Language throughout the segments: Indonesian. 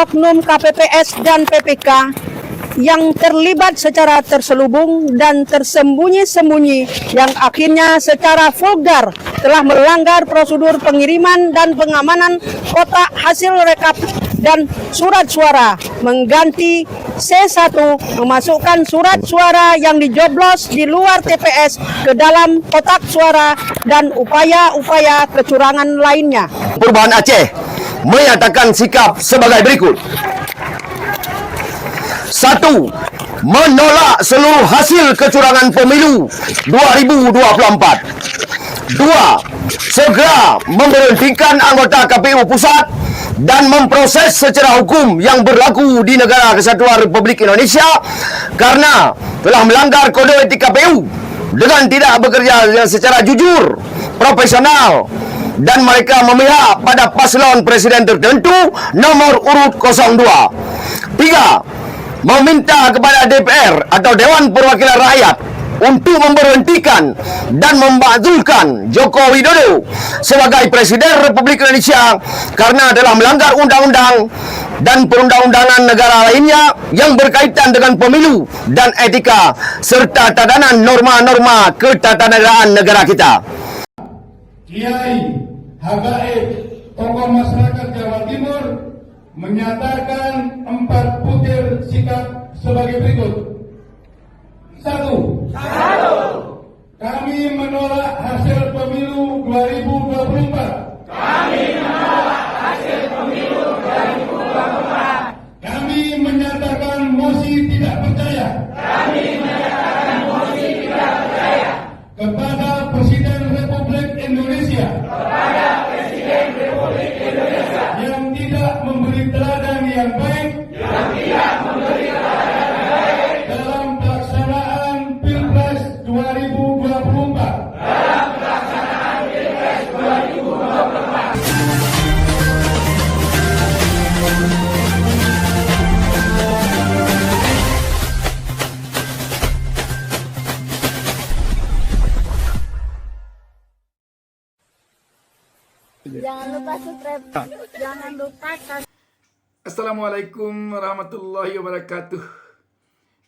oknum KPPS dan PPK yang terlibat secara terselubung dan tersembunyi-sembunyi yang akhirnya secara vulgar telah melanggar prosedur pengiriman dan pengamanan kotak hasil rekap dan surat suara, mengganti C1 memasukkan surat suara yang dijoblos di luar TPS ke dalam kotak suara dan upaya-upaya kecurangan lainnya. Perubahan Aceh menyatakan sikap sebagai berikut. 1. Menolak seluruh hasil kecurangan pemilu 2024. 2. Segera memberhentikan anggota KPU Pusat dan memproses secara hukum yang berlaku di Negara Kesatuan Republik Indonesia karena telah melanggar kode etik KPU dengan tidak bekerja secara jujur, profesional, dan mereka memihak pada paslon presiden tertentu nomor urut 02. 3. Meminta kepada DPR atau Dewan Perwakilan Rakyat untuk memberhentikan dan memakzulkan Joko Widodo sebagai Presiden Republik Indonesia karena telah melanggar undang-undang dan perundang-undangan negara lainnya yang berkaitan dengan pemilu dan etika serta tatanan norma-norma ketatanegaraan negara kita. Kiai, habaib, tokoh masyarakat Jawa Timur menyatakan 4 butir sikap sebagai berikut. 1. Kami menolak hasil pemilu 2024. Kami menyatakan mosi tidak percaya. Kepada Presiden Republik Indonesia. Yang tidak memberi teladan yang baik. Dalam pelaksanaan Pilpres 2024. Jangan lupa subscribe. Jangan lupa subscribe. Assalamualaikum warahmatullahi wabarakatuh.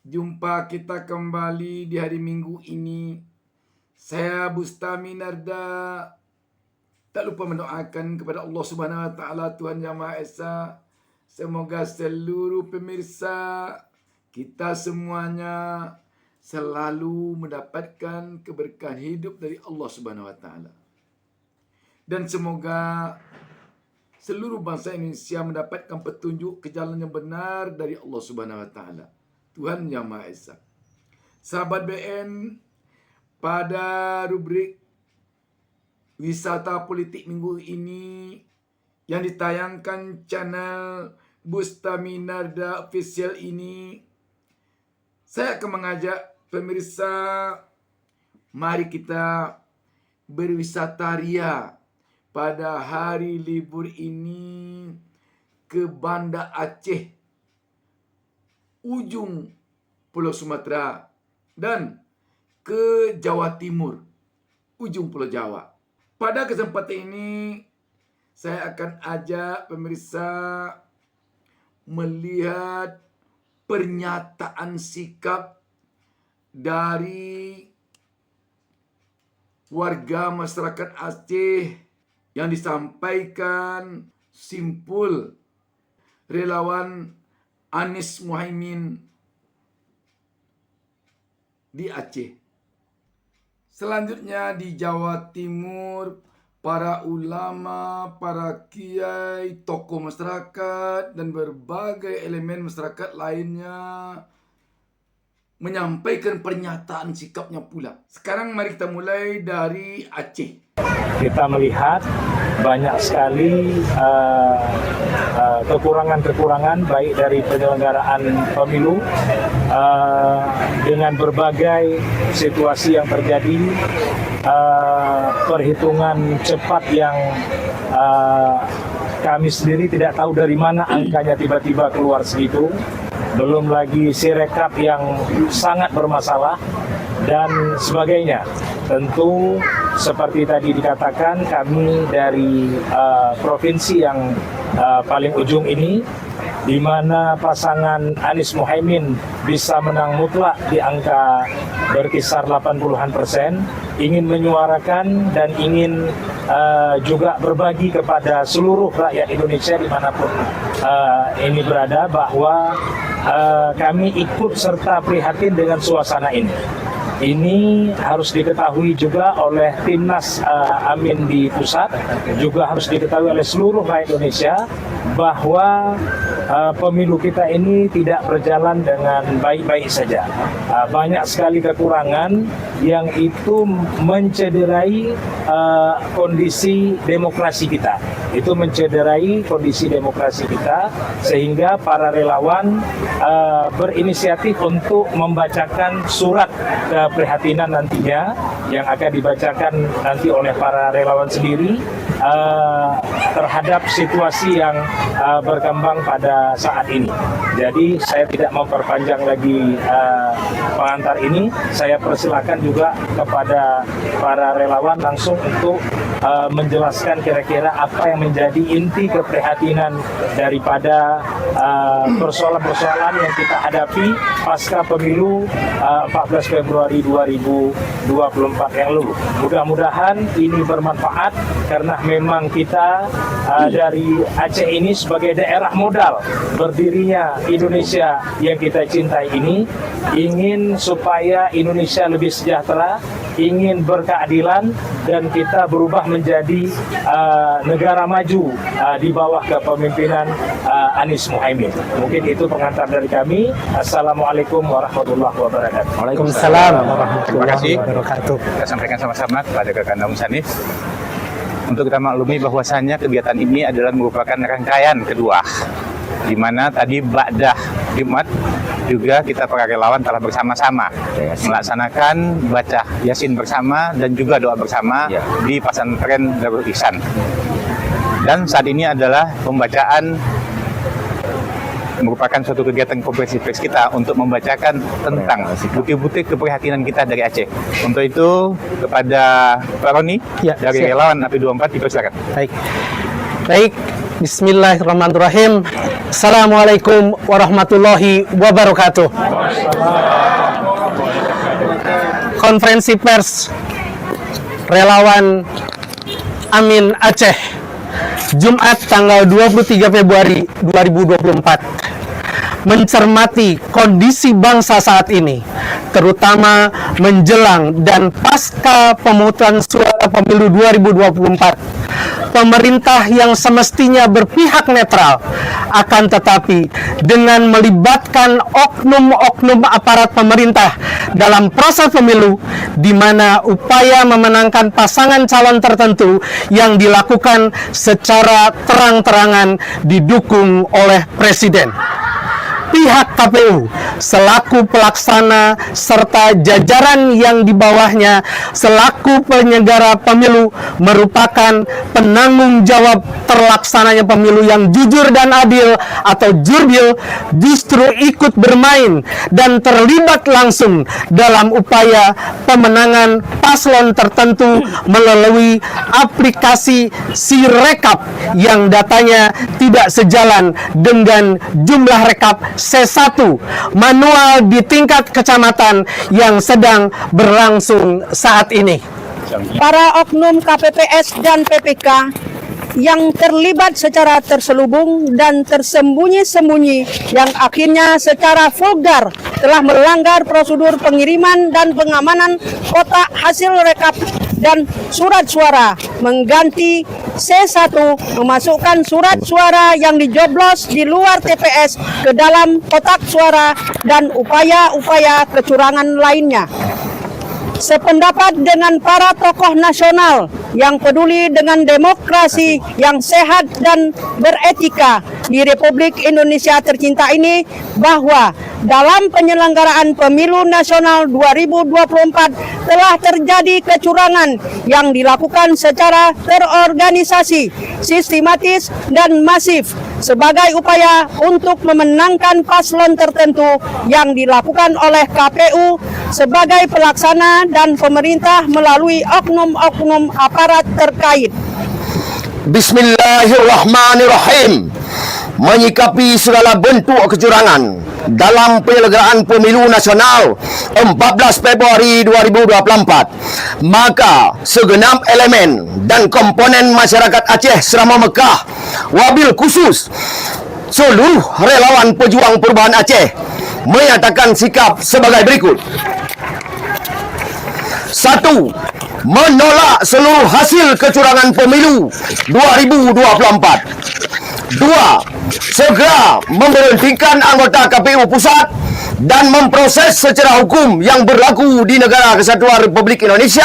Jumpa kita kembali di hari Minggu ini. Saya Bustami Narda. Tak lupa mendoakan kepada Allah Subhanahu wa taala, Tuhan Yang Maha Esa, semoga seluruh pemirsa kita semuanya selalu mendapatkan keberkahan hidup dari Allah Subhanahu wa taala. Dan semoga seluruh bangsa Indonesia mendapatkan petunjuk ke jalan yang benar dari Allah Subhanahu wa taala, Tuhan Yang Maha Esa. Sahabat BN, pada rubrik wisata politik minggu ini yang ditayangkan channel Bustami Narda Official ini, saya akan mengajak pemirsa, mari kita berwisata ria pada hari libur ini ke Banda Aceh, ujung Pulau Sumatera, dan ke Jawa Timur, ujung Pulau Jawa. Pada kesempatan ini, saya akan ajak pemirsa melihat pernyataan sikap dari warga masyarakat Aceh yang disampaikan simpul relawan Anies Muhaimin di Aceh. Selanjutnya di Jawa Timur, para ulama, para kiai, tokoh masyarakat, dan berbagai elemen masyarakat lainnya menyampaikan pernyataan sikapnya pula. Sekarang mari kita mulai dari Aceh. Kita melihat banyak sekali kekurangan-kekurangan baik dari penyelenggaraan pemilu dengan berbagai situasi yang terjadi, perhitungan cepat yang kami sendiri tidak tahu dari mana angkanya tiba-tiba keluar segitu, belum lagi sirekap yang sangat bermasalah dan sebagainya. Tentu seperti tadi dikatakan, kami dari provinsi yang paling ujung ini, di mana pasangan Anies Muhaimin bisa menang mutlak di angka berkisar 80-an%, ingin menyuarakan dan ingin juga berbagi kepada seluruh rakyat Indonesia dimanapun ini berada, bahwa kami ikut serta prihatin dengan suasana ini. Ini harus diketahui juga oleh Timnas Amin di pusat, juga harus diketahui oleh seluruh rakyat Indonesia bahwa pemilu kita ini tidak berjalan dengan baik-baik saja. Banyak sekali kekurangan yang itu mencederai kondisi demokrasi kita. Itu mencederai kondisi demokrasi kita, sehingga para relawan berinisiatif untuk membacakan surat keprihatinan nantinya yang akan dibacakan nanti oleh para relawan sendiri terhadap situasi yang berkembang pada saat ini. Jadi saya tidak memperpanjang lagi pengantar ini. Saya persilakan juga kepada para relawan langsung untuk menjelaskan kira-kira apa yang menjadi inti keprihatinan daripada persoalan-persoalan yang kita hadapi pasca pemilu 14 Februari 2024 yang lalu. Mudah-mudahan ini bermanfaat, karena memang kita dari Aceh ini sebagai daerah modal berdirinya Indonesia yang kita cintai ini, ingin supaya Indonesia lebih sejahtera, ingin berkeadilan, dan kita berubah menjadi negara maju di bawah kepemimpinan Anies Muhaimin. Mungkin itu pengantar dari kami. Assalamualaikum warahmatullahi wabarakatuh. Waalaikumsalam Terima kasih. wabarakatuh. Kita sampaikan sama-sama kepada Kakanda Musanif untuk kita maklumi bahwasannya kegiatan ini adalah merupakan rangkaian kedua, di mana tadi ba'dah Jumat juga kita para relawan telah bersama-sama melaksanakan baca Yasin bersama dan juga doa bersama di pesantren Darul Ihsan. Dan saat ini adalah pembacaan, merupakan suatu kegiatan konferensi pers kita untuk membacakan tentang butir-butir keprihatinan kita dari Aceh. Untuk itu kepada Pak Roni dari siap. relawan API 24 dipersilakan. Baik, bismillahirrahmanirrahim. Assalamualaikum warahmatullahi wabarakatuh. Konferensi pers relawan Amin Aceh, Jumat tanggal 23 Februari 2024. Mencermati kondisi bangsa saat ini, terutama menjelang dan pasca pemungutan suara pemilu 2024. Pemerintah yang semestinya berpihak netral, akan tetapi dengan melibatkan oknum-oknum aparat pemerintah dalam proses pemilu, di mana upaya memenangkan pasangan calon tertentu yang dilakukan secara terang-terangan didukung oleh Presiden. Pihak KPU selaku pelaksana serta jajaran yang di bawahnya selaku penyelenggara pemilu merupakan penanggung jawab terlaksananya pemilu yang jujur dan adil atau jurbil, justru ikut bermain dan terlibat langsung dalam upaya pemenangan paslon tertentu melalui aplikasi Sirekap yang datanya tidak sejalan dengan jumlah rekap C1 manual di tingkat kecamatan yang sedang berlangsung saat ini. Para oknum KPPS dan PPK yang terlibat secara terselubung dan tersembunyi-sembunyi yang akhirnya secara vulgar telah melanggar prosedur pengiriman dan pengamanan kotak hasil rekap dan surat suara, mengganti C1, memasukkan surat suara yang dijoblos di luar TPS ke dalam kotak suara, dan upaya-upaya kecurangan lainnya. Sependapat dengan para tokoh nasional yang peduli dengan demokrasi yang sehat dan beretika di Republik Indonesia tercinta ini, bahwa dalam penyelenggaraan pemilu nasional 2024 telah terjadi kecurangan yang dilakukan secara terorganisasi, sistematis, dan masif sebagai upaya untuk memenangkan paslon tertentu yang dilakukan oleh KPU sebagai pelaksana dan pemerintah melalui oknum-oknum aparat terkait. Bismillahirrahmanirrahim. Menyikapi segala bentuk kecurangan dalam penyelenggaraan pemilu nasional 14 Februari 2024, maka segenap elemen dan komponen masyarakat Aceh Serama Mekah, wabil khusus seluruh relawan pejuang perubahan Aceh menyatakan sikap sebagai berikut. 1. Menolak seluruh hasil kecurangan pemilu 2024. 2. Segera memberhentikan anggota KPU Pusat dan memproses secara hukum yang berlaku di Negara Kesatuan Republik Indonesia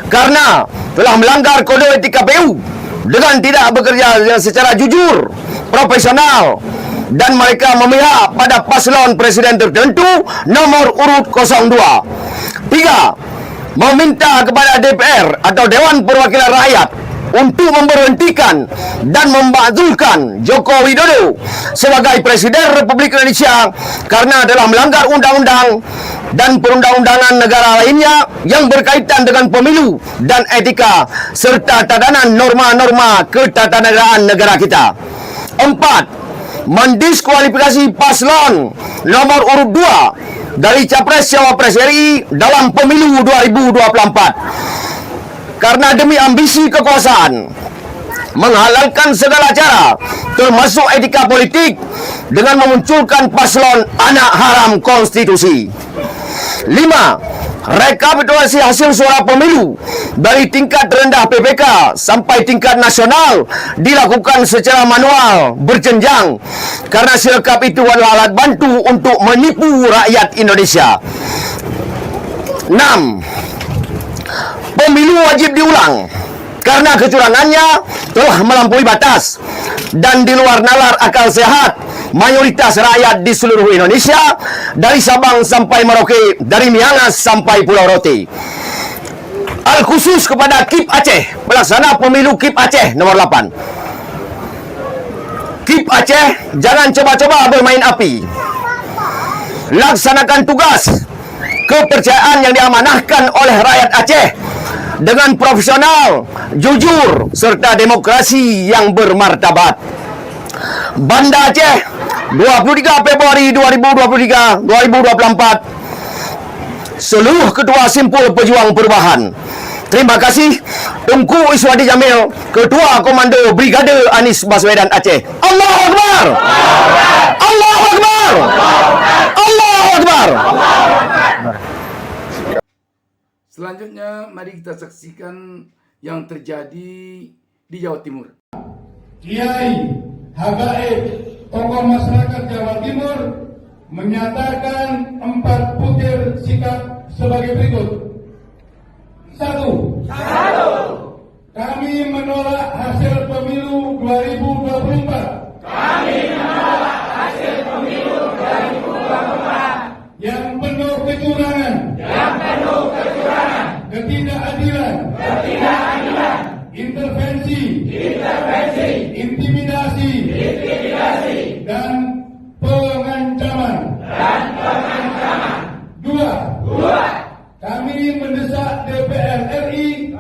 karena telah melanggar kode etik KPU dengan tidak bekerja secara jujur, profesional, dan mereka memihak pada paslon presiden tertentu nomor urut 02. 3. Meminta kepada DPR atau Dewan Perwakilan Rakyat untuk memberhentikan dan membazulkan Joko Widodo sebagai Presiden Republik Indonesia karena telah melanggar undang-undang dan perundang-undangan negara lainnya yang berkaitan dengan pemilu dan etika serta tatanan norma-norma ketatanegaraan negara kita. 4. Mendiskualifikasi paslon nomor urut 2 dari Capres Cawapres RI dalam pemilu 2024 karena demi ambisi kekuasaan menghalalkan segala cara termasuk etika politik dengan memunculkan paslon anak haram konstitusi. 5. Rekapitulasi hasil suara pemilu dari tingkat terendah PPK sampai tingkat nasional dilakukan secara manual berjenjang karena sirekap itu adalah alat bantu untuk menipu rakyat Indonesia. 6. Pemilu wajib diulang karena kecurangannya telah melampaui batas dan di luar nalar akal sehat mayoritas rakyat di seluruh Indonesia dari Sabang sampai Merauke, dari Miangas sampai Pulau Rote. Al khusus kepada KIP Aceh, pelaksana pemilu KIP Aceh nomor 8. KIP Aceh, jangan coba-coba bermain api. Laksanakan tugas kepercayaan yang diamanahkan oleh rakyat Aceh dengan profesional, jujur, serta demokrasi yang bermartabat. Banda Aceh, 23 Februari 2024. Seluruh Ketua Simpul Pejuang Perubahan. Terima kasih Tunku Iswadi Jamil, Ketua Komando Brigade Anies Baswedan Aceh. Allahu Akbar! Allahu Akbar! Allahu Akbar! Selanjutnya, mari kita saksikan yang terjadi di Jawa Timur. Kiai, habaib, tokoh masyarakat Jawa Timur menyatakan 4 butir sikap sebagai berikut. 1. Kami menolak hasil pemilu 2024. Yang penuh kecurangan. Ketidakadilan. Intervensi. Intimidasi. Dan pengancaman. 2. Kami mendesak DPR RI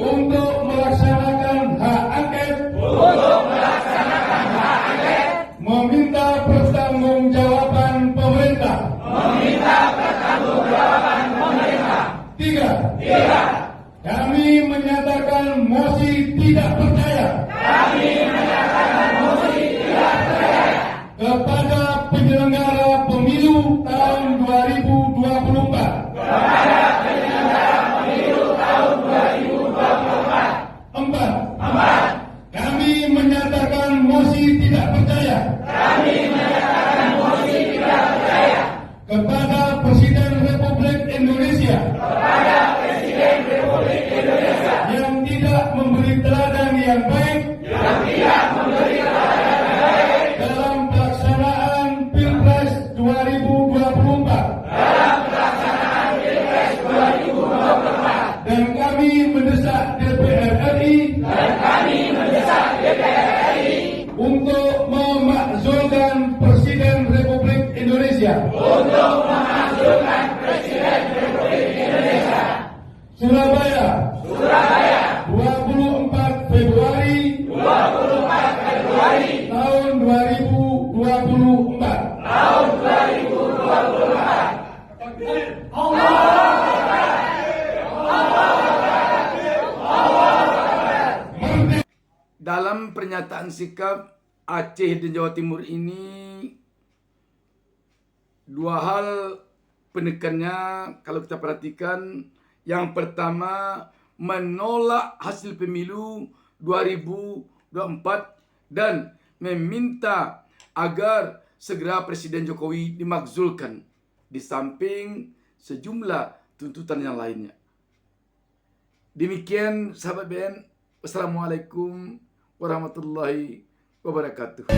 untuk melaksanakan hak angket. Meminta pertanggungjawaban pemerintah. 3. Kami menyatakan mosi tidak percaya. Kepada penyelenggara pemilu tahun 2024. 4. Kami menyatakan mosi tidak percaya. Kepada Presiden Republik Indonesia. Yang tidak memberi teladan yang baik. Dalam pelaksanaan Pilpres 2024. Dan kami mendesak DPR RI dalam pernyataan sikap Aceh dan Jawa Timur ini, dua hal penekannya kalau kita perhatikan. Yang pertama, menolak hasil pemilu 2024 dan meminta agar segera Presiden Jokowi dimakzulkan, di samping sejumlah tuntutan yang lainnya. Demikian sahabat BN. Wassalamualaikum warahmatullahi wabarakatuh.